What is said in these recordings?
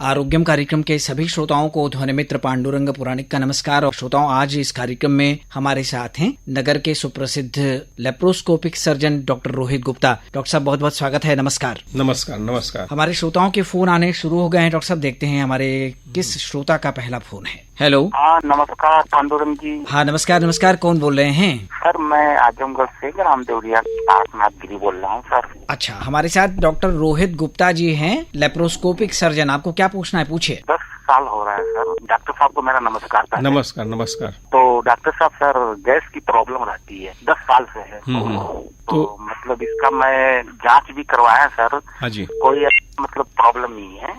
आरोग्यम कार्यक्रम के सभी श्रोताओं को ध्वनि मित्र पांडुरंग पुराणिक का नमस्कार। और श्रोताओं, आज इस कार्यक्रम में हमारे साथ हैं नगर के सुप्रसिद्ध laparoscopic surgeon doctor Rohit Gupta. Doctor साहब, बहुत बहुत स्वागत है। नमस्कार। नमस्कार। नमस्कार। हमारे श्रोताओं के फोन आने शुरू हो गए हैं। डॉक्टर साहब, देखते हैं हमारे किस श्रोता का पहला फोन है। हेलो। हाँ, नमस्कार पांडुरंग जी। हाँ, नमस्कार। नमस्कार, कौन बोल रहे हैं? सर, मैं आजमगढ़ से रामदेवरिया तारकनाथ गिरी बोल रहा हूँ सर। अच्छा, हमारे साथ डॉक्टर रोहित गुप्ता जी हैं, लेप्रोस्कोपिक सर्जन। आपको क्या पूछना है, पूछिए। 10 साल हो रहा है सर। डॉक्टर साहब को मेरा नमस्कार था। नमस्कार। नमस्कार। तो डॉक्टर साहब, सर गैस की प्रॉब्लम रहती है, 10 साल से है। तो मतलब इसका मैं जांच भी करवाया सर। हाँ जी। कोई मतलब प्रॉब्लम नहीं है।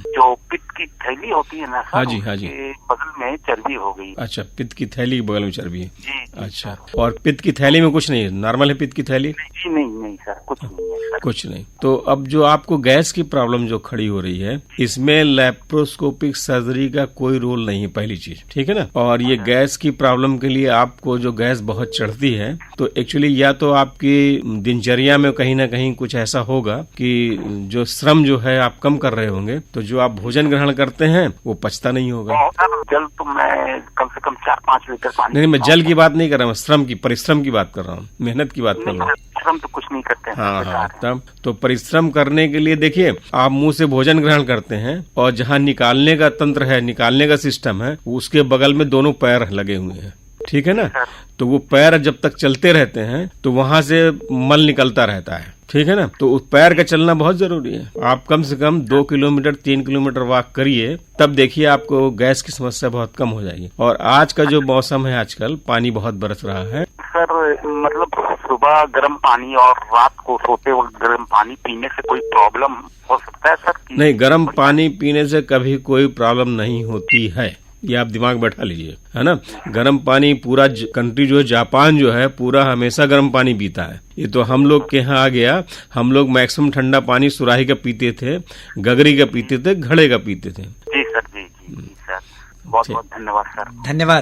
जो पित्त की थैली होती है ना सर, हाँ जी, हाँ जी, बगल में चर्बी हो गई। अच्छा, पित्त की थैली के बगल में चर्बी है जी। अच्छा, और पित्त की थैली में कुछ नहीं है? नॉर्मल है पित्त की थैली? जी नहीं सर, कुछ नहीं है सर। कुछ नहीं। तो अब जो आपको गैस की प्रॉब्लम जो खड़ी हो रही है, इसमें लेप्रोस्कोपिक सर्जरी का कोई रोल नहीं है, पहली चीज, ठीक है ना। और ये गैस की प्रॉब्लम के लिए आपको जो गैस बहुत चढ़ती है, तो एक्चुअली या तो आपकी दिनचर्या में कहीं ना कहीं कुछ ऐसा होगा कि जो श्रम जो है आप कम कर रहे होंगे, तो जो आप भोजन ग्रहण करते हैं वो पचता नहीं होगा। जल तो मैं कम से कम 4-5 लीटर पानी। नहीं, मैं जल की बात नहीं कर रहा हूँ, श्रम की, परिश्रम की बात कर रहा हूँ, मेहनत की बात कर रहा हूँ। परिश्रम तो कुछ नहीं करते हैं। हाँ, तब तो परिश्रम करने के लिए देखिए, आप मुंह से भोजन ग्रहण करते हैं और जहाँ निकालने का तंत्र है, निकालने का सिस्टम है, उसके बगल में दोनों पैर लगे हुए हैं, ठीक है ना। तो वो पैर जब तक चलते रहते हैं तो वहां से मल निकलता रहता है, ठीक है ना। तो उस पैर का चलना बहुत जरूरी है। आप कम से कम 2 किलोमीटर 3 किलोमीटर वॉक करिए, तब देखिए आपको गैस की समस्या बहुत कम हो जाएगी। और आज का जो मौसम है, आजकल पानी बहुत बरस रहा है सर। मतलब सुबह गर्म पानी और रात को सोते वक्त गर्म पानी पीने से कोई प्रॉब्लम हो सकता है सर? नहीं, गर्म पानी पीने से कभी कोई प्रॉब्लम नहीं होती है, ये आप दिमाग बैठा लीजिए, है ना। गर्म पानी पूरा कंट्री जो है, जापान जो है, पूरा हमेशा गर्म पानी पीता है। ये तो हम लोग के यहाँ आ गया। हम लोग मैक्सिमम ठंडा पानी सुराही का पीते थे, गगरी का पीते थे, घड़े का पीते थे। जी सर। जी सर, बहुत बहुत धन्यवाद सर।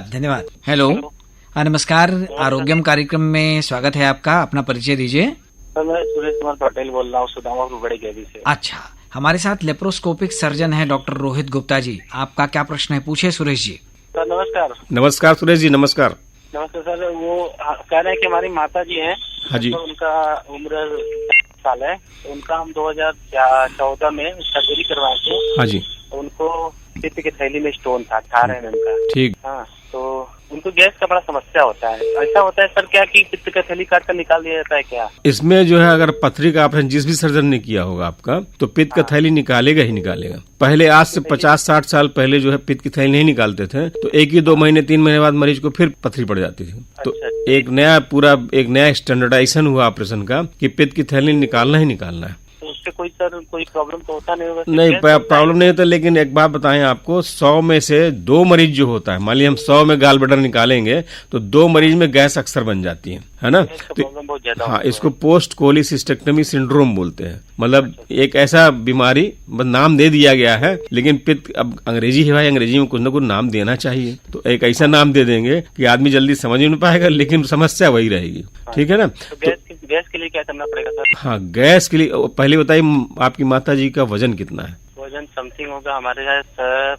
धन्यवाद। हेलो। हाँ, नमस्कार। आरोग्यम कार्यक्रम में स्वागत है आपका। अपना परिचय दीजिए। सर, मैं सुरेश कुमार पटेल बोल रहा हूँ, सुदामा बड़े गैरी से। अच्छा, हमारे साथ लेप्रोस्कोपिक सर्जन है डॉक्टर रोहित गुप्ता जी। आपका क्या प्रश्न है, पूछिए सुरेश जी। सर नमस्कार। नमस्कार सुरेश जी। नमस्कार। नमस्कार सर। वो कह रहे हैं कि हमारी माता जी हैं। हाँ जी। तो उनका उम्र 60 साल है। तो उनका हम 2014 में सर्जरी करवाए थे। हाँ जी। उनको पित्त की थैली में स्टोन था, 18 mm का। ठीक। हाँ, तो उनको गैस का बड़ा समस्या होता है। ऐसा होता है सर क्या कि पित्त का थैली काट कर निकाल दिया जाता है क्या? इसमें जो है, अगर पथरी का ऑपरेशन जिस भी सर्जन ने किया होगा आपका, तो पित्त का थैली निकालेगा ही निकालेगा। पहले आज से 50-60 साल पहले जो है पित्त की थैली नहीं निकालते थे, तो 1 ही 2 महीने 3 महीने बाद मरीज को फिर पथरी पड़ जाती थी। तो एक नया स्टैंडर्डाइजेशन हुआ ऑपरेशन का कि पित्त की थैली निकालना ही निकालना है। कोई प्रॉब्लम तो होता नहीं होगा? नहीं, प्रॉब्लम नहीं होता। लेकिन एक बात बताएं आपको, 100 में से 2 मरीज जो होता है, मान लीजिए हम 100 में गाल ब्लैडर निकालेंगे तो 2 मरीज में गैस अक्सर बन जाती है ना। तो हाँ, इसको पोस्ट कोलिसिस्टेक्टमी सिंड्रोम बोलते हैं। मतलब एक ऐसा बीमारी, नाम दे दिया गया है, लेकिन पित्त, अब अंग्रेजी है भाई, अंग्रेजी में कुछ न कुछ नाम देना चाहिए। तो एक ऐसा नाम दे देंगे कि आदमी जल्दी समझ नहीं पाएगा, लेकिन समस्या वही रहेगी, ठीक है ना। गैस के लिए क्या करना पड़ेगा सर? हाँ, गैस के लिए पहले बताइए, आपकी माता जी का वजन कितना है? वजन समथिंग होगा हमारे यहाँ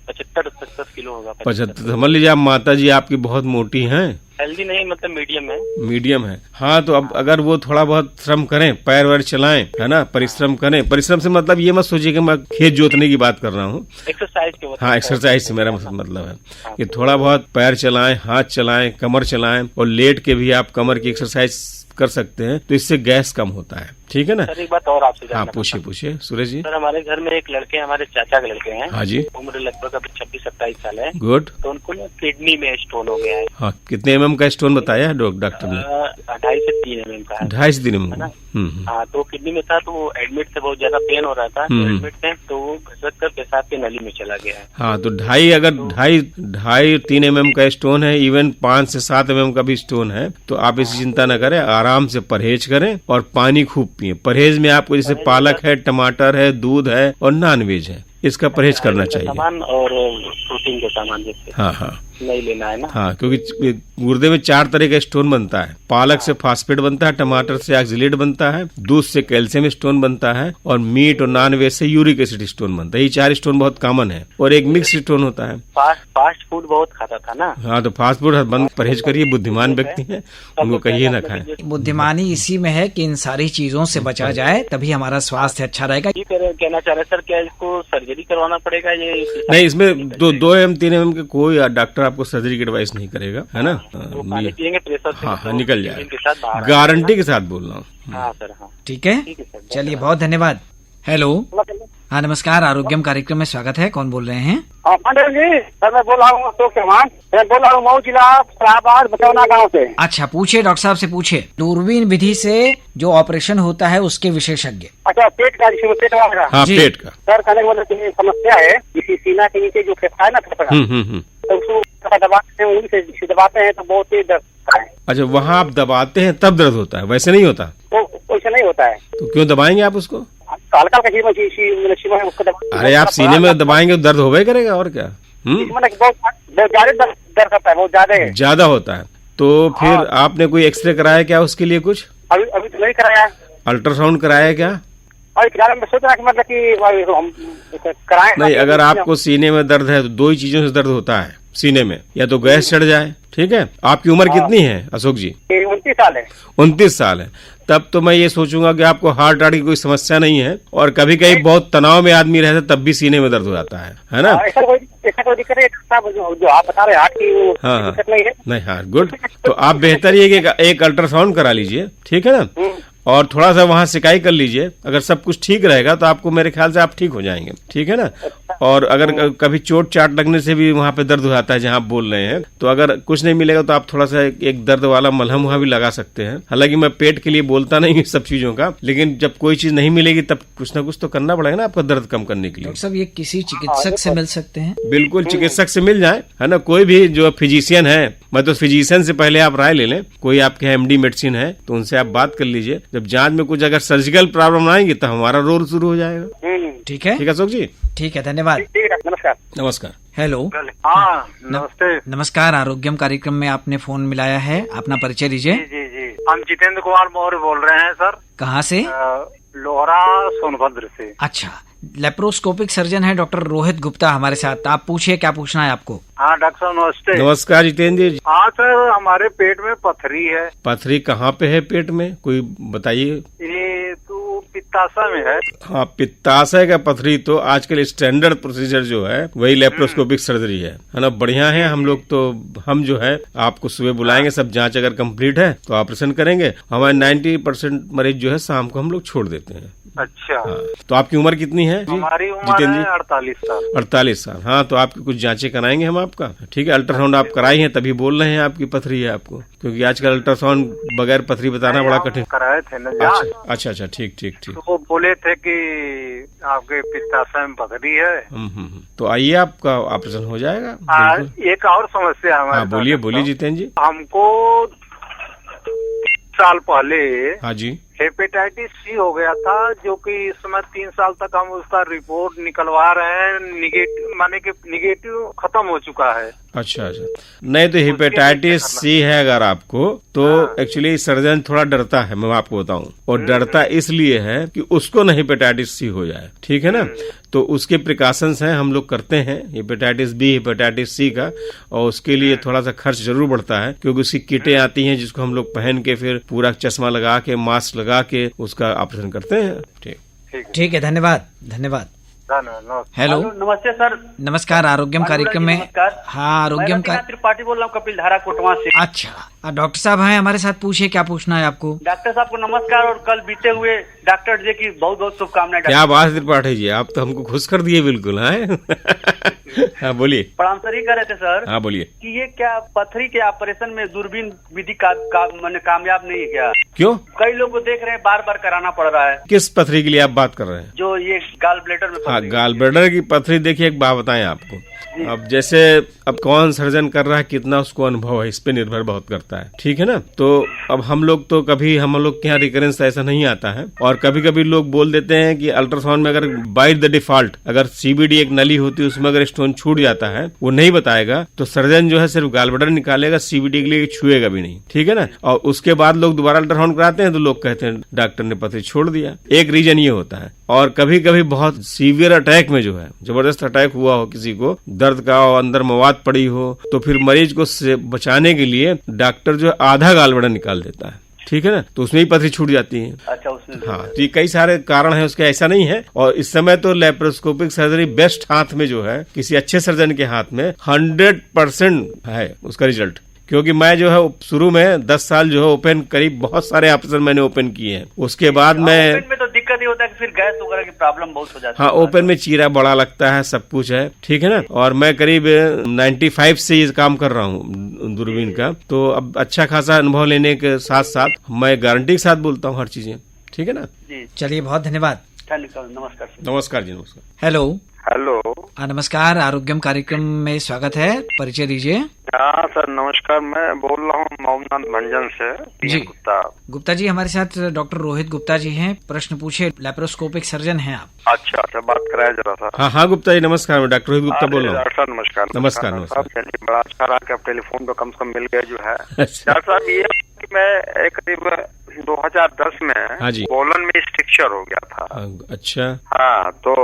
75-75 किलो होगा। 75। समझ लीजिए आप माता जी आपकी बहुत मोटी हैं। हेल्दी नहीं, मतलब मीडियम है। मीडियम है। हाँ, तो अब अगर वो थोड़ा बहुत श्रम करें, पैर वैर चलाएं, है ना, परिश्रम करें। परिश्रम से मतलब ये मत सोचिए कि मैं खेत जोतने की बात कर रहा हूँ। एक्सरसाइज के हाँ, एक्सरसाइज से मेरा मतलब है कि थोड़ा बहुत पैर चलाएं, हाथ चलाएं, कमर चलाएं, और लेट के भी आप कमर की एक्सरसाइज कर सकते हैं, तो इससे गैस कम होता है, ठीक है ना। सर, एक बात और आपसे हाँ, पूछिए सुरेश जी। सर, हमारे घर में एक लड़के, हमारे चाचा के लड़के हैं। हाँ जी। उम्र लगभग अभी 26-27 साल है। गुड। तो उनको ना किडनी में स्टोन हो गया है। हाँ, कितने mm का स्टोन बताया है डॉक्टर ने? 2.5 से 3 mm का है। 2.5 से 3 mm। हाँ, तो किडनी में था, तो वो एडमिट से बहुत ज्यादा पेन हो रहा था। तो एडमिट थे, तो वो घसक कर पेशाब की नली में चला गया है। हाँ, तो 2.5-3 mm का स्टोन है, इवन 5 से 7 mm का भी स्टोन है, तो आप इसकी चिंता न करें, आराम से परहेज करें और पानी खूब पिए। परहेज में आपको जैसे पालक है, टमाटर है, दूध है और नॉनवेज है, इसका परहेज करना चाहिए। सामान और प्रोटीन के सामान जैसे। हाँ। नहीं लेना है ना। हाँ, क्योंकि गुर्दे में 4 तरह का स्टोन बनता है। पालक से फास्फेट बनता है, टमाटर से ऑक्सलेट बनता है, दूध से कैल्शियम स्टोन बनता है, और मीट और नॉन वेज से यूरिक एसिड स्टोन बनता है। ये 4 स्टोन बहुत कॉमन है, और एक मिक्स स्टोन होता है। फास्ट फूड बहुत खाता था ना। हाँ, तो फास्ट फूड बंद, परहेज करिए। बुद्धिमान व्यक्ति है, उनको कहिए ना खाएं। बुद्धिमानी इसी में है कि इन सारी चीजों से बचा जाए, तभी हमारा स्वास्थ्य अच्छा रहेगा। ये कहना चाह रहे सर, क्या इसको सर्जरी करवाना पड़ेगा? ये नहीं, इसमें 2 mm 3 mm के कोई डॉक्टर आपको सर्जरी की एडवाइस नहीं करेगा, है ना। पानी पिएंगे प्रेशर से, हाँ, निकल जाएगा, गारंटी के साथ बोल रहा हूँ। हाँ सर, हाँ ठीक है, चलिए बहुत धन्यवाद। हेलो, हाँ नमस्कार, आरोग्यम कार्यक्रम में स्वागत है। कौन बोल रहे हैं? मंडल जी सर, मैं बोल रहा हूँ अशोक चौहान, मैं बोल रहा हूँ मऊ जिला शाहबाद बचौना गाँव से। अच्छा, पूछिए डॉक्टर साहब से पूछिए। दूरबीन विधि से जो ऑपरेशन होता है उसके विशेषज्ञ। अच्छा, पेट का, पेट वाला? हाँ, पेट का। सर कहने का मतलब ये समस्या है, इसी सीना के नीचे जो फेफड़ा है ना, फेफड़ा, तो उसको दबाते हैं, उंगली से दबाते हैं तो बहुत तेज दर्द होता है। अच्छा, वहाँ आप दबाते हैं तब दर्द होता है, वैसे नहीं होता? वैसे नहीं होता है। तो क्यों दबाएंगे आप उसको? हल्का उसको दबा। अरे आप सीने में दबाएंगे तो दर्द होगा ही करेगा, और क्या। बहुत ज्यादा दर्द होता है, बहुत ज्यादा होता है। तो फिर आपने कोई एक्सरे कराया क्या उसके लिए? कुछ अभी तो नहीं कराया। अल्ट्रासाउंड कराया क्या? अभी फिलहाल मैं सोच रहा कि मतलब कि हम कराएं। नहीं, अगर आपको सीने में दर्द है तो 2 ही चीजों से दर्द होता है सीने में, या तो गैस चढ़ जाए, ठीक है। आपकी उम्र कितनी है अशोक जी? 29 साल है। 29 साल है। तब तो मैं ये सोचूंगा कि आपको हार्ट अटैक की कोई समस्या नहीं है, और कभी कभी बहुत तनाव में आदमी रहता तब भी सीने में दर्द हो जाता है ना। ऐसा कोई दिक्कत है जो आप बता रहे हार्ट की? हाँ, दिक्कत नहीं है। नहीं, हाँ, गुड। तो आप बेहतर ये कि एक अल्ट्रासाउंड करा लीजिए, ठीक है ना, और थोड़ा सा वहाँ सिकाई कर लीजिए। अगर सब कुछ ठीक रहेगा तो आपको, मेरे ख्याल से आप ठीक हो जाएंगे, ठीक है ना। और अगर कभी चोट चाट लगने से भी वहाँ पे दर्द हो जाता है जहाँ आप बोल रहे हैं, तो अगर कुछ नहीं मिलेगा तो आप थोड़ा सा एक दर्द वाला मलहम वहाँ भी लगा सकते हैं। हालांकि मैं पेट के लिए बोलता नहीं सब चीजों का, लेकिन जब कोई चीज नहीं मिलेगी तब कुछ ना कुछ तो करना पड़ेगा ना आपका दर्द कम करने के लिए। डॉक्टर साहब, ये किसी चिकित्सक से मिल सकते हैं? बिल्कुल, चिकित्सक से मिल जाए, है ना। कोई भी जो फिजिशियन है, मतलब फिजिशियन से पहले आप राय ले लें। कोई आपके एमडी मेडिसिन है तो उनसे आप बात कर लीजिए। जब जांच में कुछ अगर सर्जिकल प्रॉब्लम आएंगी तो हमारा रोल शुरू हो जाएगा। ठीक है, ठीक है अशोक जी, ठीक है, धन्यवाद। नमस्कार। नमस्कार। हेलो, हाँ नमस्ते। नमस्कार, आरोग्यम कार्यक्रम में आपने फोन मिलाया है, अपना परिचय दीजिए। जी, हम जितेंद्र कुमार मौर्य बोल रहे हैं सर। कहाँ से? लोहरा सोनभद्र से। अच्छा, लेप्रोस्कोपिक सर्जन है डॉक्टर रोहित गुप्ता हमारे साथ। आप पूछिए, क्या पूछना है आपको? हाँ डॉक्टर साहब नमस्ते। नमस्कार जितेंद्र जी। हाँ सर, हमारे पेट में पथरी है। पथरी कहाँ पे है पेट में, कोई बताइए? ये तो पित्ताशय में है। हाँ, पित्ताशय का पथरी तो आजकल स्टैंडर्ड प्रोसीजर जो है वही लेप्रोस्कोपिक सर्जरी है ना। बढ़िया है। हम लोग तो, हम जो है आपको सुबह बुलाएंगे, सब जांच अगर कंप्लीट है तो ऑपरेशन करेंगे। हमारे 90% मरीज जो है शाम को हम लोग छोड़ देते हैं। अच्छा। हाँ, तो आपकी उम्र कितनी है? हमारी उम्र है 48 साल। 48 साल। हाँ, तो आपकी कुछ जांचें कराएंगे हम आपका, ठीक है। अल्ट्रासाउंड आप कराई हैं तभी बोल रहे हैं आपकी पथरी है आपको, क्योंकि आजकल अल्ट्रासाउंड बगैर पथरी बताना बड़ा कठिन। कराए थे ना जांच। अच्छा, ठीक। तो वो बोले थे कि आपके पित्ताशय में पथरी है। तो आइए, आपका ऑपरेशन हो जाएगा। एक और समस्या हमारे। बोलिए जितेंद्र जी। हमको साल पहले, हाँ जी, हेपेटाइटिस सी हो गया था, जो कि इस समय 3 साल तक हम उसका रिपोर्ट निकलवा रहे हैं। निगेटिव खत्म हो चुका है। अच्छा। नहीं, तो हेपेटाइटिस सी है अगर आपको, तो एक्चुअली सर्जन थोड़ा डरता है, मैं आपको बताऊं। और डरता इसलिए है कि उसको ना हेपेटाइटिस सी हो जाए, ठीक है ना। तो उसके प्रिकॉशंस हैं, हम लोग करते हैं हेपेटाइटिस बी, हेपेटाइटिस सी का। और उसके लिए थोड़ा सा खर्च जरूर बढ़ता है, क्योंकि उसकी किटें आती हैं जिसको हम लोग पहन के फिर पूरा चश्मा लगा के, मास्क लगा के उसका ऑपरेशन करते हैं। ठीक है, धन्यवाद। हेलो, नमस्ते सर। नमस्कार, आरोग्यम कार्यक्रम में। हाँ, आरोग्यम का त्रिपाठी बोल रहा हूँ, कपिल धारा कोटवा से। अच्छा, डॉक्टर साहब हैं हमारे साथ, पूछिए क्या पूछना है आपको? डॉक्टर साहब को नमस्कार, और कल बीते हुए डॉक्टर डे की बहुत बहुत शुभकामनाएं। क्या बात त्रिपाठी जी, आप तो हमको खुश कर दिए बिल्कुल। हाँ बोलिए। प्रणाम सर, ही कर रहे थे सर। हाँ बोलिए। कि ये क्या पथरी के ऑपरेशन में दूरबीन विधि कामयाब नहीं है क्या? क्यों? कई लोग को देख रहे हैं, बार बार कराना पड़ रहा है। किस पथरी के लिए आप बात कर रहे हैं? जो ये गाल ब्लेडर में। हाँ, गाल ब्लेडर की पथरी। देखिए, एक बात बताएं आपको, अब जैसे अब कौन सर्जन कर रहा है, कितना उसको अनुभव है, इस पे निर्भर बहुत करता है, ठीक है ना। तो अब हम लोग के यहाँ रिकरेंस ऐसा नहीं आता है, और कभी कभी लोग बोल देते हैं कि अल्ट्रासाउंड में अगर बाय द डिफॉल्ट अगर सीबीडी एक नली होती है उसमें अगर स्टोन छूट जाता है, वो नहीं बताएगा तो सर्जन जो है सिर्फ गॉल ब्लैडर निकालेगा, सीबीडी के लिए छुएगा भी नहीं, ठीक है ना। और उसके बाद लोग दोबारा अल्ट्रासाउंड कराते हैं तो लोग कहते हैं डॉक्टर ने पथरी छोड़ दिया। एक रीजन ये होता है। और कभी कभी बहुत सीवियर अटैक में जो है जबरदस्त अटैक हुआ हो किसी को, दर्द का और अंदर मवाद पड़ी हो, तो फिर मरीज को बचाने के लिए डॉक्टर जो आधा गॉल ब्लैडर निकाल देता है, ठीक है ना, तो उसमें ही पथरी छूट जाती है। अच्छा, उसमें हाँ, तो ये कई सारे कारण हैं उसके, ऐसा नहीं है। और इस समय तो लेप्रोस्कोपिक सर्जरी बेस्ट हाथ में जो है, किसी अच्छे सर्जन के हाथ में 100% है उसका रिजल्ट। क्योंकि मैं जो है शुरू में 10 साल जो है ओपन करीब बहुत सारे ऑपरेशन मैंने ओपन किए हैं। उसके बाद मैं ओपन में तो दिक्कत ये होता है कि फिर गैस वगैरह की प्रॉब्लम बहुत हो जाती है। हाँ, ओपन में चीरा बड़ा लगता है, सब कुछ है, ठीक है ना। और मैं करीब 95 से ये काम कर रहा हूँ दूरबीन का, तो अब अच्छा खासा अनुभव लेने के साथ साथ मैं गारंटी के साथ बोलता हूँ हर चीजें, ठीक है ना। जी, चलिए, बहुत धन्यवाद। नमस्कार। नमस्कार जी, नमस्कार। Hello, hello. नमस्कार, आरोग्यम कार्यक्रम में स्वागत है, परिचय दीजिए। हाँ सर, नमस्कार। मैं बोल रहा हूँ मऊनाथ भंजन से, जी। गुप्ता जी, हमारे साथ डॉक्टर रोहित गुप्ता जी हैं। प्रश्न पूछे, लेप्रोस्कोपिक सर्जन हैं आप। अच्छा, बात कराया जरा सा। हाँ, गुप्ता जी नमस्कार, मैं डॉक्टर रोहित गुप्ता बोल रहा हूँ। डॉक्टर साहब नमस्कार। नमस्कार। चलिए, बड़ा अच्छा रहा कि आप टेलीफोन पे कम से कम मिल गए जो है। अच्छा। डॉक्टर साहब, ये कि मैं करीब 2010 में हाँ जी, कोलन में स्ट्रक्चर हो गया था। अच्छा। हाँ, तो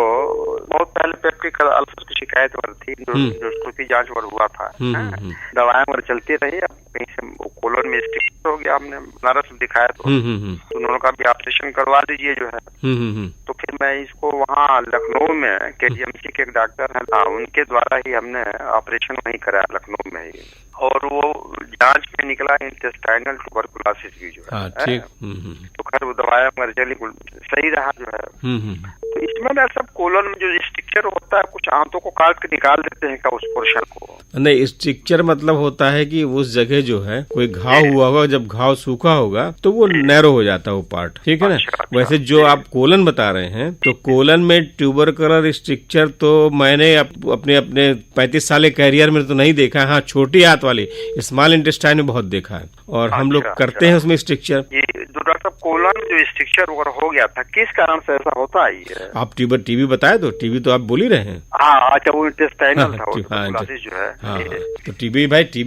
बहुत पहले पेप्टिक अल्सर की शिकायत हो रही थी, जो जांच पर हुआ था, दवाएं वगैरह चलती रही। अब कहीं से कोलन में स्ट्रक्चर हो गया, हमने बनारस में दिखाया तो उन्होंने कहा भी ऑपरेशन करवा दीजिए जो है। तो फिर मैं इसको वहाँ लखनऊ में केजीएमसी के एक डॉक्टर है, उनके द्वारा ही हमने ऑपरेशन वहीं कराया लखनऊ में ही। और वो जांच में निकला इंटेस्टाइनल ट्यूबरकुलोसिस भी जो है। ठीक। तो खैर वो दवाएं वगैरह चली, सही रहा जो है। तो इसमें ना सब कोलन में जो स्ट्रक्चर होता है, कुछ आंतों को काट के निकाल देते हैं क्या उस पोर्शन को? नहीं, स्ट्रक्चर मतलब होता है कि उस जगह जो है कोई घाव हुआ होगा, जब घाव सूखा होगा तो वो नैरो हो जाता है वो पार्ट, ठीक है ना। वैसे जो आप कोलन बता रहे हैं, तो कोलन में ट्यूबरकुलर स्ट्रक्चर तो मैंने अपने 35 साल के कैरियर में तो नहीं देखा है। हाँ, छोटी हाथ वाली स्मॉल इंटेस्टाइन में बहुत देखा है, और हम लोग करते हैं उसमें स्ट्रक्चर। डॉक्टर साहब, कोलन जो स्ट्रक्चर वगैरह हो गया था, किस कारण से ऐसा होता है? आप टीबी बताए तो टीबी तो आप बोल ही रहे हैं। हाँ, अच्छा, वो इंटेस्टाइनल था जो है। हाँ, तो टीबी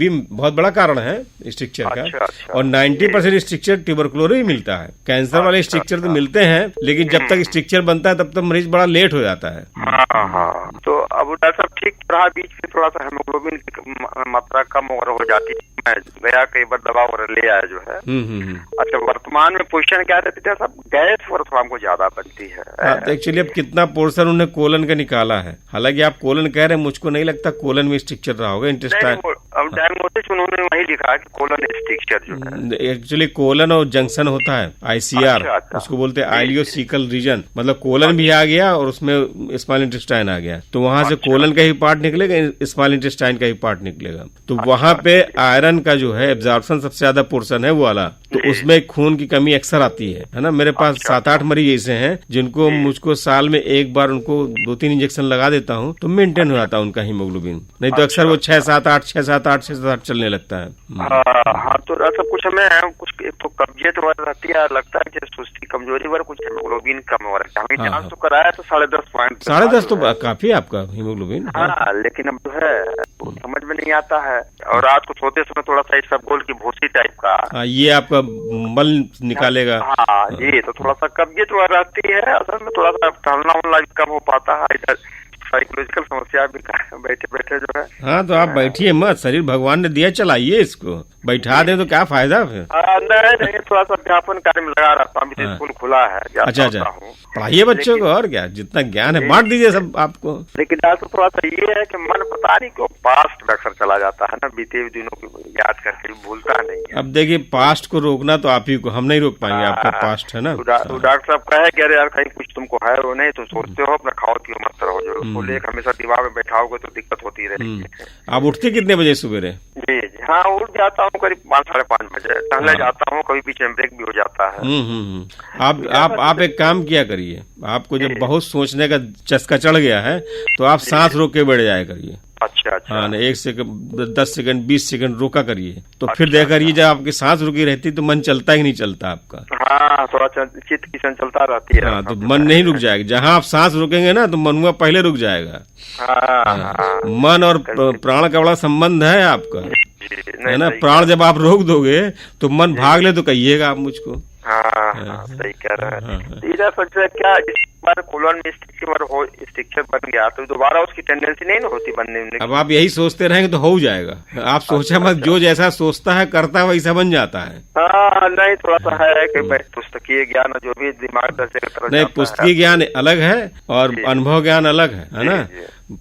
बहुत बड़ा कारण है स्ट्रक्चर का। और 90% स्ट्रक्चर ट्यूबरकुलोर ही मिलता है। कैंसर वाले स्ट्रक्चर तो मिलते हैं, लेकिन जब तक स्ट्रक्चर बनता है तब तक मरीज बड़ा लेट हो जाता है। हाँ, तो अब डॉक्टर साहब ठीक रहा, बीच में थोड़ा सा हेमोग्लोबिन की मात्रा कम वगैरह हो जाती है, मैं गया कई बार दवा वगैरह ले आया जो है। अच्छा, वर्तमान में पोजीशन क्या रहती है सब? गैस वगैरह हमको ज्यादा बनती है। तो एक्चुअली अब कितना पोर्शन उन्हें कोलन का निकाला है, हालांकि आप कोलन कह रहे हैं, मुझको नहीं लगता कोलन में स्ट्रक्चर रहा होगा, इंटेस्टाइन। अब डायग्नोसिस उन्होंने वही लिखा कि कोलन स्ट्रक्चर जो है। एक्चुअली कोलन और जंक्शन होता है, ICR, उसको बोलते हैं आइलियोसिकल रीजन, मतलब कोलन भी आ गया और उसमें स्मॉल इंटेस्टाइन आ गया, तो वहां से कोलन का ही पार्ट निकलेगा, स्मॉल इंटेस्टाइन का ही पार्ट निकलेगा। तो वहां पे आयरन का जो है एब्जॉर्प्शन सबसे ज्यादा पोर्शन है वो वाला, तो उसमें खून की कमी अक्सर आती है ना। मेरे पास 7-8 मरीज ऐसे हैं जिनको मुझको साल में एक बार उनको 2-3 इंजेक्शन लगा देता हूँ तो मेंटेन हो जाता है उनका हीमोग्लोबिन, नहीं तो अक्सर वो 6-7-8 चलने लगता है। हाँ, तो सब कुछ हमें कुछ तो कब्जियत रहती है, लगता है कि सुस्ती कमजोरी पर कुछ हीमोग्लोबिन कम हो रहा है। हमें जांच तो कराया तो 10.5 पॉइंट। 10.5 तो काफी आपका हीमोग्लोबिन। हाँ, लेकिन अब जो है तो समझ में नहीं आता है। और रात को सोते समय थोड़ा सा इसबगोल की भूसी टाइप का, ये आपका मल निकालेगा। हाँ जी, तो थोड़ा सा कब्जियत रहती है। असल में थोड़ा सा टहलना वलना भी कम हो पाता है, इधर साइकोलॉजिकल समस्या भी बैठे बैठे जो है। हाँ, तो आप बैठिए मत, शरीर भगवान ने दिया, चलाइए इसको, बैठा दे तो क्या फायदा फिर। नहीं, थोड़ा सा अध्यापन कार्य में लगा रहता हूँ, स्कूल खुला है। अच्छा, पढ़ाइए बच्चों को, और क्या, जितना ज्ञान है बांट दीजिए सब आपको। लेकिन डॉक्टर थोड़ा सा ये है कि मन पता नहीं क्यों पास्ट में अक्सर चला जाता है ना, बीते हुए दिनों को याद करके भूलता नहीं है। अब देखिए, पास्ट को रोकना तो आप ही को, हम नहीं रोक पाएंगे, आपका पास्ट है ना। डॉक्टर साहब कहे कि अरे यार कहीं कुछ तुमको है वो नहीं, तुम सोचते हो अपना खाओ पियो मत रहो, जो उसको लेकर हमेशा दिमाग में बैठाओगे तो दिक्कत होती रहेगी। आप उठते कितने बजे सुबह? जी, हाँ, उठ जाता हूँ करीब 5-5:30 बजे, टहलने जाता हूँ, कभी बीच में ब्रेक भी हो जाता है। आप एक काम किया करिए, आपको जब बहुत सोचने का चस्का चढ़ गया है तो आप सांस रोक के बैठ जाया करिए। अच्छा। हाँ, 1 सेकंड, 10 सेकंड, 20 सेकंड रोका करिए, तो फिर देखा करिए जब आपकी सांस रुकी रहती तो मन चलता ही नहीं चलता आपका। हाँ, थोड़ा चित्त की चंचलता रहती है। हाँ, तो मन नहीं रुक जाएगा। जहाँ आप सांस रोकेंगे ना तो मनुआ पहले रुक जाएगा। हाँ, मन और प्राण का बड़ा संबंध है आपका, है ना। प्राण जब आप रोक दोगे तो मन भाग ले तो कहिएगा आप मुझको। हाँ, सही कह रहे हैं। इधर सोचा क्या बार कोलन में स्ट्रक्चर बन गया तो दोबारा उसकी टेंडेंसी नहीं ना होती बनने में। अब आप यही सोचते रहेंगे तो हो जाएगा। आप सोचा मत, जो जैसा सोचता है करता है वैसा बन जाता है। हाँ, नहीं, थोड़ा सा है कि पुस्तकीय ज्ञान जो भी दिमाग नहीं, पुस्तकीय ज्ञान अलग है और अनुभव ज्ञान अलग है ना।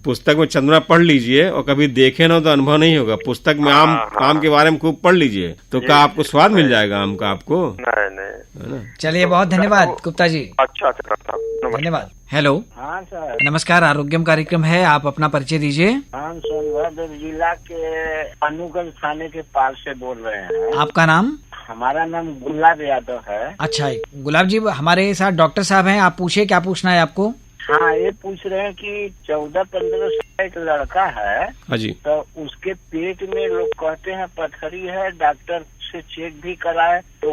पुस्तक में चंद्रमा पढ़ लीजिए और कभी देखे ना तो अनुभव नहीं होगा। पुस्तक में आम के बारे में खूब पढ़ लीजिए तो क्या आपको स्वाद मिल जाएगा आम का आपको। नहीं। चलिए, बहुत धन्यवाद गुप्ता जी। अच्छा, धन्यवाद। हेलो। हाँ सर, नमस्कार, आरोग्यम कार्यक्रम है, आप अपना परिचय दीजिए। हम सोनभद्र जिला के अनूगंज थाने के पास से बोल रहे हैं। आपका नाम? हमारा नाम गुलाब यादव है। अच्छा, गुलाब जी, हमारे साथ डॉक्टर साहब हैं, आप पूछिए, क्या पूछना है आपको? हाँ, ये पूछ रहे हैं कि 14-15 साल एक लड़का है। हाँ जी। तो उसके पेट में लोग कहते हैं पथरी है, डॉक्टर से चेक भी कराए तो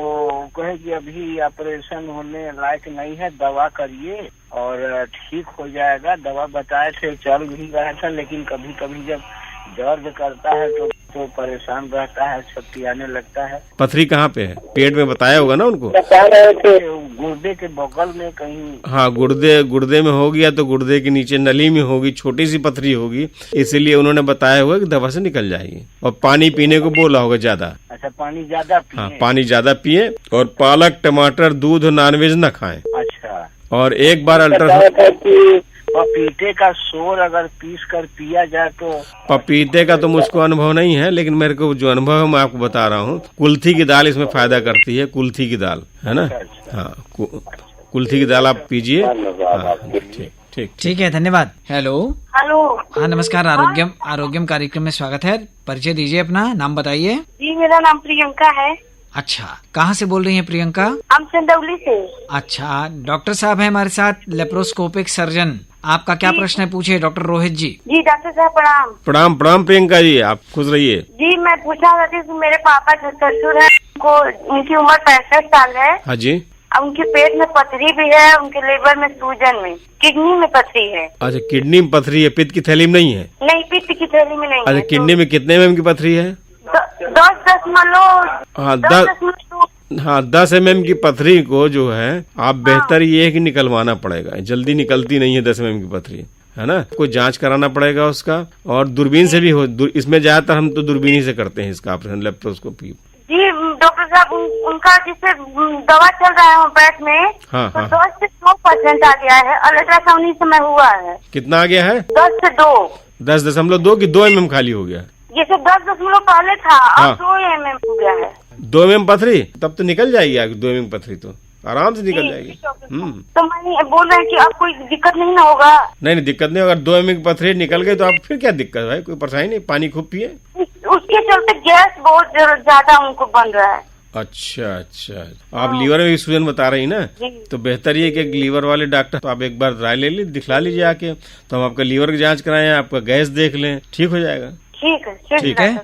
कहे कि अभी ऑपरेशन होने लायक नहीं है, दवा करिए और ठीक हो जाएगा। दवा बताए थे, चल भी रहा था, लेकिन कभी कभी जब दर्द करता है तो परेशान रहता है, छट्टी आने लगता है। पथरी कहाँ पे है? पेट में बताया होगा ना उनको? बता रहे थे गुर्दे के बगल में कहीं। हाँ, गुर्दे में हो गया तो गुर्दे के नीचे नली में होगी, छोटी सी पथरी होगी, इसीलिए उन्होंने बताया होगा कि दवा से निकल जाएगी। और पानी पीने को बोला होगा ज्यादा। अच्छा, पानी ज्यादा पिए। हाँ, पानी ज्यादा पिए और पालक, टमाटर, दूध और नॉनवेज न खाएं। अच्छा। और एक बार अल्ट्रासाउंड, पपीते का शोर अगर पीस कर पिया जाए तो। पपीते का तो मुझको अनुभव नहीं है, लेकिन मेरे को जो अनुभव है मैं आपको बता रहा हूँ। कुल्थी की दाल इसमें फायदा करती है, कुल्थी की दाल, है ना। हाँ, कुल्थी की दाल आप पीजिए। हाँ, ठीक है, धन्यवाद। हेलो। हाँ, नमस्कार, हाँ? आरोग्यम कार्यक्रम में स्वागत है। परिचय दीजिए अपना, नाम बताइए। जी, मेरा नाम प्रियंका है। अच्छा, कहाँ से बोल रही हैं प्रियंका? हम चंदौली से। अच्छा, डॉक्टर साहब हैं हमारे साथ, लेप्रोस्कोपिक सर्जन। आपका क्या प्रश्न है, पूछिए डॉक्टर रोहित जी। जी डॉक्टर साहब, प्रणाम। प्रणाम प्रणाम प्रियंका जी, आप खुश रहिए। जी, मैं पूछना चाहती हूँ, मेरे पापा ससुर है, उनकी उम्र 65 साल है। हाँ जी। उनके पेट में पथरी भी है, उनके लिवर में सूजन में, किडनी में पथरी है। अच्छा, किडनी में पथरी है, पित्त की थैली में नहीं है? नहीं, पित्त की थैली में नहीं। अच्छा, किडनी में कितने mm की पथरी है? 10 mm की पथरी को जो है आप बेहतर ये है कि निकलवाना पड़ेगा। जल्दी निकलती नहीं है 10 mm की पथरी, है ना। कोई जांच कराना पड़ेगा उसका, और दूरबीन से भी हो। इसमें ज्यादातर हम तो दूरबीन ही से करते हैं इसका ऑपरेशन, लेप्रोस्कोपी। जी डॉक्टर साहब, उनका जिससे दवा चल रहा है पेट में, हाँ, तो 10 से 2% आ गया है। अल्ट्रासाउंड इस समय हुआ है। कितना आ गया है? 10 से 2। 10.2 की 2 mm खाली हो गया? जैसे 10 पहले था, अब 2 mm हो गया है। 2 mm पथरी, तब तो निकल जाएगी आगे। 2 mm पथरी तो आराम से निकल जाएगी। तो मैं बोल रहे हैं कि अब कोई दिक्कत नहीं ना होगा? नहीं, दिक्कत नहीं। अगर 2 mm की पथरी निकल गई तो आप फिर क्या दिक्कत है? कोई परेशानी नहीं, पानी खूब पिए। उसके चलते गैस बहुत ज्यादा उनको बन रहा है। अच्छा, आप लीवर में भी सूजन बता रही ना, तो बेहतर ये कि लीवर वाले डॉक्टर तो आप एक बार राय ले ली, दिखला लीजिए आके, तो हम आपका लीवर की जांच कराएं, आपका गैस देख लें, ठीक हो जाएगा। ठीक है,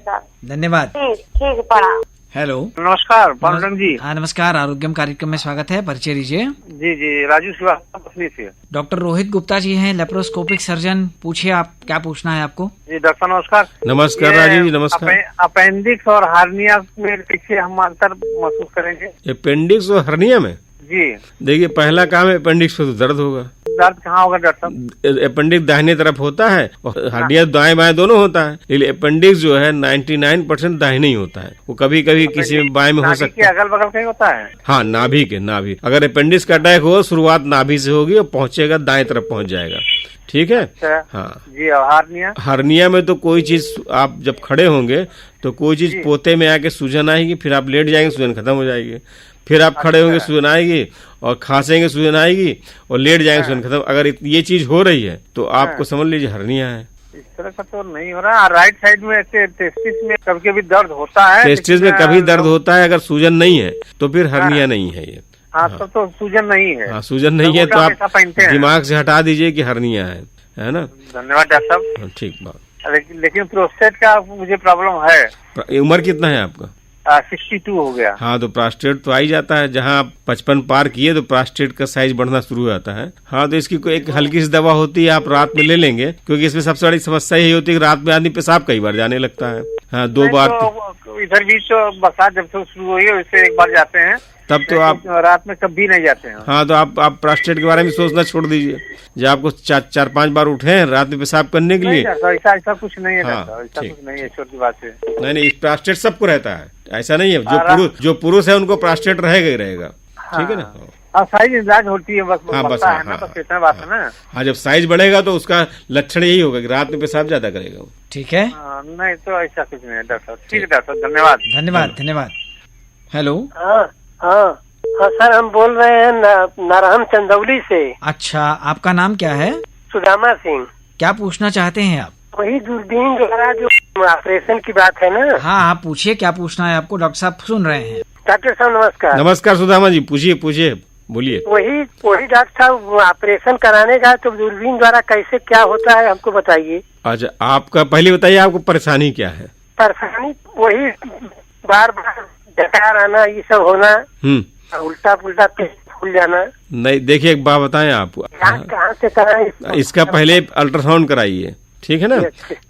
धन्यवाद। ठीक है, प्रणाम। हेलो। नमस्कार पांडुरंग जी। हाँ, नमस्कार, आरोग्यम कार्यक्रम में स्वागत है, परिचय दीजिए। जी, राजू श्रीवास्तव से। डॉक्टर रोहित गुप्ता जी हैं, लेप्रोस्कोपिक सर्जन। पूछिए, आप क्या पूछना है आपको? जी डॉक्टर नमस्कार। नमस्कार राजू जी, नमस्कार। अपेंडिक्स और हार्निया में कैसे हम अंतर महसूस करेंगे? अपेंडिक्स और हार्निया में? जी देखिए, पहला काम है, अपेंडिक्स पे तो दर्द होगा। दर्द कहाँ होगा डॉक्टर साहब? अपेंडिक्स दाहिने तरफ होता है और हड्डियां दाएं बाएं दोनों होता है, लेकिन अपेंडिक्स जो है 99% दाहिने ही होता है। वो कभी कभी किसी में बाएं में हो सकता है। अगल बगल कहीं होता है? हाँ, नाभि। अगर अपेंडिक्स का अटैक हो, शुरुआत नाभि से होगी और पहुंचेगा दाएं तरफ पहुंच जाएगा। ठीक है। हाँ जी। हार्निया? हार्निया में तो कोई चीज, आप जब खड़े होंगे तो कोई चीज पोते में आके सूजन आएगी, फिर आप लेट जाएंगे, सूजन खत्म हो जाएगी। फिर आप खड़े होंगे, सूजन आएगी, और खांसेंगे, सूजन आएगी, और लेट जाएंगे, सूजन खत्म। अगर ये चीज हो रही है तो आपको समझ लीजिए हर्निया है। इस तरह का तो नहीं हो रहा। राइट साइड में टेस्टिस में कभी कभी दर्द होता है। टेस्टिस में कभी दर्द होता है, अगर सूजन नहीं है तो फिर हर्निया नहीं है ये। हाँ, तो सूजन नहीं है। हाँ, सूजन नहीं है तो आप दिमाग से हटा दीजिए कि हर्निया है ना। धन्यवाद डॉक्टर साहब। ठीक बात। लेकिन प्रोस्टेट का मुझे प्रॉब्लम है। उम्र कितना है आपका? 62 हो गया। हाँ, तो प्रोस्टेट तो आ ही जाता है। जहाँ आप 55 पार किए तो प्रोस्टेट का साइज बढ़ना शुरू हो जाता है। हाँ, तो इसकी कोई एक हल्की सी दवा होती है, आप रात में ले लेंगे, क्योंकि इसमें सबसे बड़ी समस्या यही होती है कि रात में आदमी पेशाब कई बार जाने लगता है। हाँ, 2 बार तो इधर भी तो बरसात जब से शुरू हुई है उससे एक बार जाते हैं, तब तो आप रात में कभी नहीं जाते हैं। हाँ, तो आप प्रोस्टेट के बारे में सोचना छोड़ दीजिए। जब आपको 4-5 बार उठे हैं रात में पेशाब करने के लिए। ऐसा कुछ नहीं है। हाँ, ऐसा कुछ नहीं है, छोटी बात है। नहीं, प्रोस्टेट सबको रहता है, ऐसा नहीं है। जो पुरुष है उनको प्रोस्टेट रहेगा ही रहेगा। ठीक है ना। हाँ, साइज इंजाज होती है बस। हाँ, बस है ना, बस इतना बात है ना। हाँ, जब साइज बढ़ेगा तो उसका लक्षण यही होगा कि रात में पेशाब ज्यादा करेगा। ठीक है। नहीं तो ऐसा कुछ नहीं है डॉक्टर। ठीक है डॉक्टर, धन्यवाद। धन्यवाद धन्यवाद। हेलो। हाँ सर, हम बोल रहे हैं नारायण चंदौली से। अच्छा, आपका नाम क्या है? सुदामा सिंह। क्या पूछना चाहते हैं आप? वही दूरबीन द्वारा जो ऑपरेशन की बात है ना। हाँ, आप पूछिए, क्या पूछना है आपको? डॉक्टर साहब सुन रहे हैं। डॉक्टर साहब नमस्कार। नमस्कार सुदामा जी, पूछिए बोलिए। वही डॉक्टर साहब, ऑपरेशन कराने का तो दूरबीन द्वारा कैसे क्या होता है हमको बताइए। अच्छा, आपका पहले बताइए आपको परेशानी क्या है? परेशानी वही बार बार डकार आना, ये सब होना, उल्टा पुल्टा पेट फूल जाना। नहीं, देखिए एक बात बताएं आपको, कहाँ से कराएं? इसका पहले अल्ट्रासाउंड कराइए, ठीक है ना।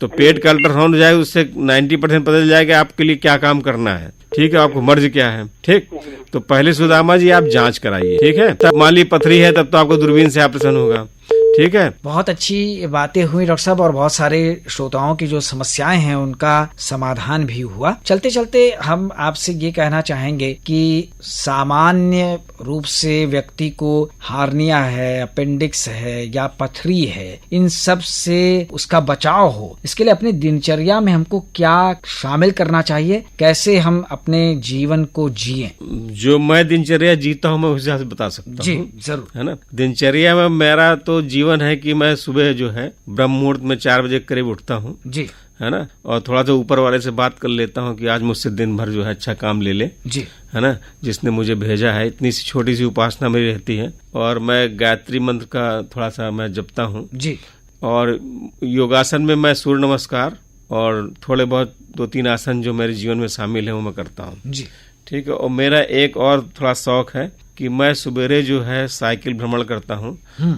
तो पेट का अल्ट्रासाउंड हो जाएगा, उससे 90% पता चल जाएगा आपके लिए क्या काम करना है। ठीक है, आपको मर्ज क्या है। ठीक, तो पहले सुदामा जी आप जांच कराइए। ठीक है, तब मान ली पथरी है तब तो आपको दूरबीन से ऑपरेशन होगा। ठीक है, बहुत अच्छी बातें हुई डॉक्टर साहब, और बहुत सारे श्रोताओं की जो समस्याएं हैं उनका समाधान भी हुआ। चलते चलते हम आपसे ये कहना चाहेंगे कि सामान्य रूप से व्यक्ति को हार्निया है, अपेंडिक्स है या पथरी है, इन सब से उसका बचाव हो, इसके लिए अपनी दिनचर्या में हमको क्या शामिल करना चाहिए? कैसे हम अपने जीवन को जिए? जो मैं दिनचर्या जीता हूँ मैं उस हिसाब से बता सकता हूँ। जी जरूर। है ना, दिनचर्या में मेरा तो जीवन है कि मैं सुबह जो है ब्रह्म मुहूर्त में 4 बजे करीब उठता हूँ। जी, है ना, और थोड़ा सा ऊपर वाले से बात कर लेता हूँ कि आज मुझसे दिन भर जो है अच्छा काम ले ले। जी, है ना, जिसने मुझे भेजा है। इतनी सी छोटी सी उपासना मेरी रहती है, और मैं गायत्री मंत्र का थोड़ा सा मैं जपता हूँ। जी, और योगासन में मैं सूर्य नमस्कार और थोड़े बहुत 2-3 आसन जो मेरे जीवन में शामिल है वो मैं करता हूँ। जी, ठीक है। और मेरा एक और थोड़ा शौक है कि मैं सुबेरे जो है साइकिल भ्रमण करता हूँ,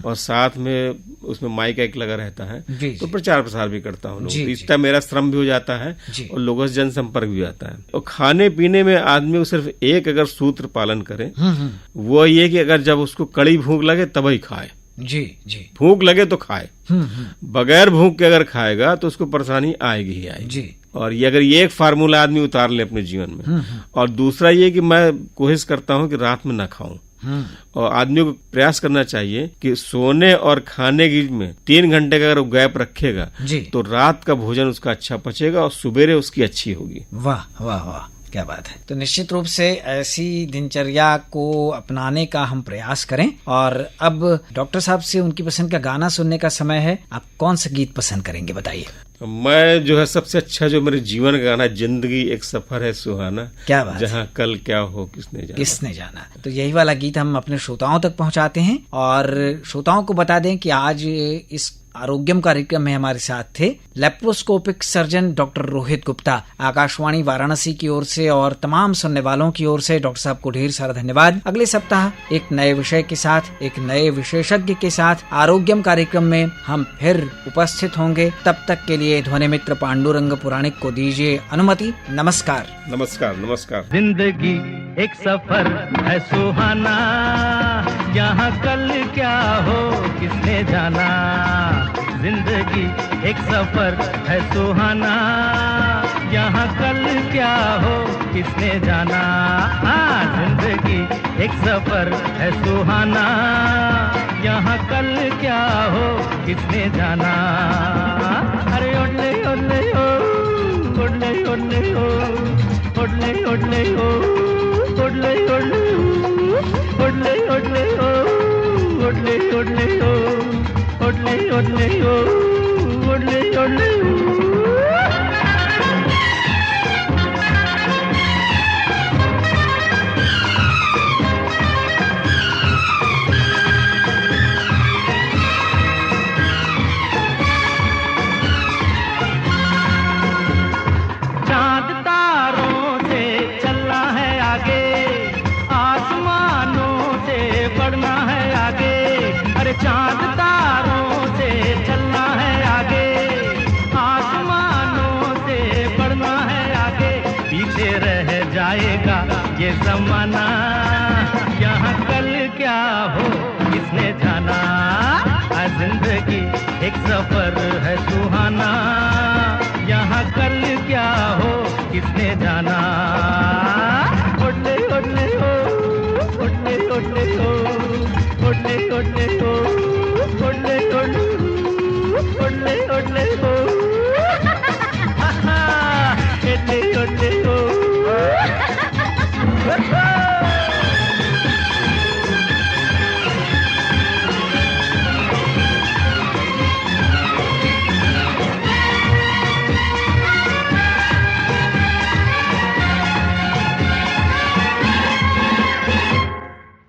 और साथ में उसमें माइक एक लगा रहता है, तो प्रचार प्रसार भी करता हूँ। इसका मेरा श्रम भी हो जाता है और लोगों से जनसंपर्क भी आता है। और खाने पीने में आदमी को सिर्फ एक अगर सूत्र पालन करे, वो ये कि अगर जब उसको कड़ी भूख लगे तभी खाए। जी जी, भूख लगे तो खाए, बगैर भूख के अगर खाएगा तो उसको परेशानी आएगी ही आएगी। जी, और ये अगर ये एक फार्मूला आदमी उतार ले अपने जीवन में। और दूसरा ये कि मैं कोशिश करता हूँ कि रात में ना खाऊं, और आदमी को प्रयास करना चाहिए कि सोने और खाने की में 3 घंटे का अगर वो गैप रखेगा तो रात का भोजन उसका अच्छा पचेगा और सुबेरे उसकी अच्छी होगी। वाह वाह वाह, क्या बात है। तो निश्चित रूप से ऐसी दिनचर्या को अपनाने का हम प्रयास करें। और अब डॉक्टर साहब से उनकी पसंद का गाना सुनने का समय है। आप कौन सा गीत पसंद करेंगे, बताइए। मैं जो है सबसे अच्छा जो मेरे जीवन का गाना, जिंदगी एक सफर है सुहाना, क्या बात, जहाँ कल क्या हो किसने जाना। तो यही वाला गीत हम अपने श्रोताओं तक पहुंचाते हैं। और श्रोताओं को बता दें कि आज इस आरोग्यम कार्यक्रम में हमारे साथ थे laparoscopic surgeon doctor Rohit Gupta. Akashvani Varanasi की ओर से और तमाम सुनने वालों की ओर से डॉक्टर साहब को ढेर सारा धन्यवाद। अगले सप्ताह एक नए विषय के साथ, एक नए विशेषज्ञ के साथ आरोग्यम कार्यक्रम में हम फिर उपस्थित होंगे। तब तक के लिए ध्वनि मित्र पांडुरंग पुराणिक को दीजिए अनुमति। नमस्कार। नमस्कार नमस्कार। जिंदगी एक सफर है सुहाना, यहाँ कल क्या हो किसने जाना। जिंदगी एक सफर है सुहाना, यहाँ कल क्या हो किसने जाना। जिंदगी एक सफर है सुहाना, यहाँ कल क्या हो किसने जाना। अरे ओडले ओडले ओ, ओडले ओडले ओ, ओडले ओडले ओ, ओडले ओडले ओ, ओडले ओडले ओ, ओडले ओडले ओ, ओडले ओडले ओ, ओडले उड़ले उड़ले चांद तारों से चलना है आगे, आसमानों से बढ़ना है आगे, पीछे रह जाएगा ये जमाना, यहाँ कल क्या हो किसने जाना, जिंदगी एक सफर है सुहाना, यहाँ कल क्या हो किसने जाना। उड़ले उड़ले हो, उड़ले उड़ले हो, उड़ले उड़ले हो, उड़ले उड़ले उड़ले उड़ले हो, उड़ले उड़ले हो।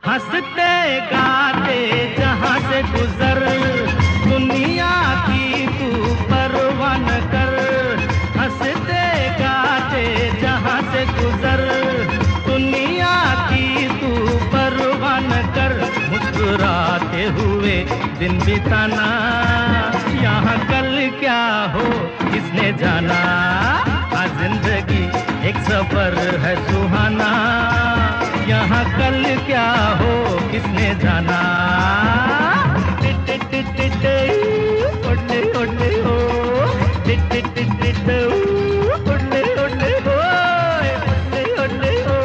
हंसते गाते जहाँ से गुजर, दुनिया की तू परवाह न कर, हंसते गाते जहाँ से गुजर, दुनिया की तू परवाह न कर, मुस्कुराते हुए दिन बिताना, यहाँ कल क्या हो किसने जाना, जिंदगी एक सफर है सुहाना, यहाँ कल क्या हो किसने जाना। टिट टिट टिट टिट उड़ले उड़ले हो, टिट टिट टिट टिट उड़ले उड़ले हो, उड़ले उड़ले हो,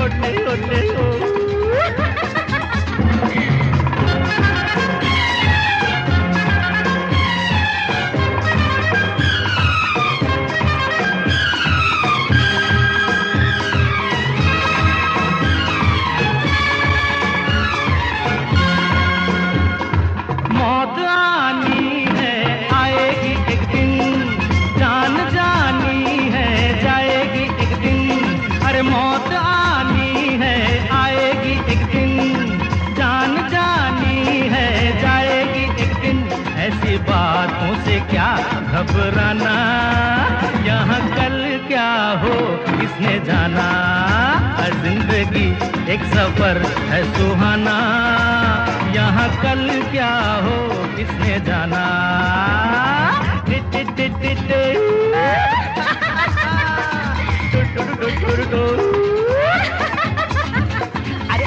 उड़ले उड़ले हो। मौत आनी है आएगी एक दिन, जान जानी है जाएगी एक दिन, ऐसी बातों से क्या घबराना, यहाँ कल क्या हो किसने जाना, जिंदगी एक सफर है सुहाना, यहाँ कल क्या हो किसने जाना। टिट टिट टिट टिट अरे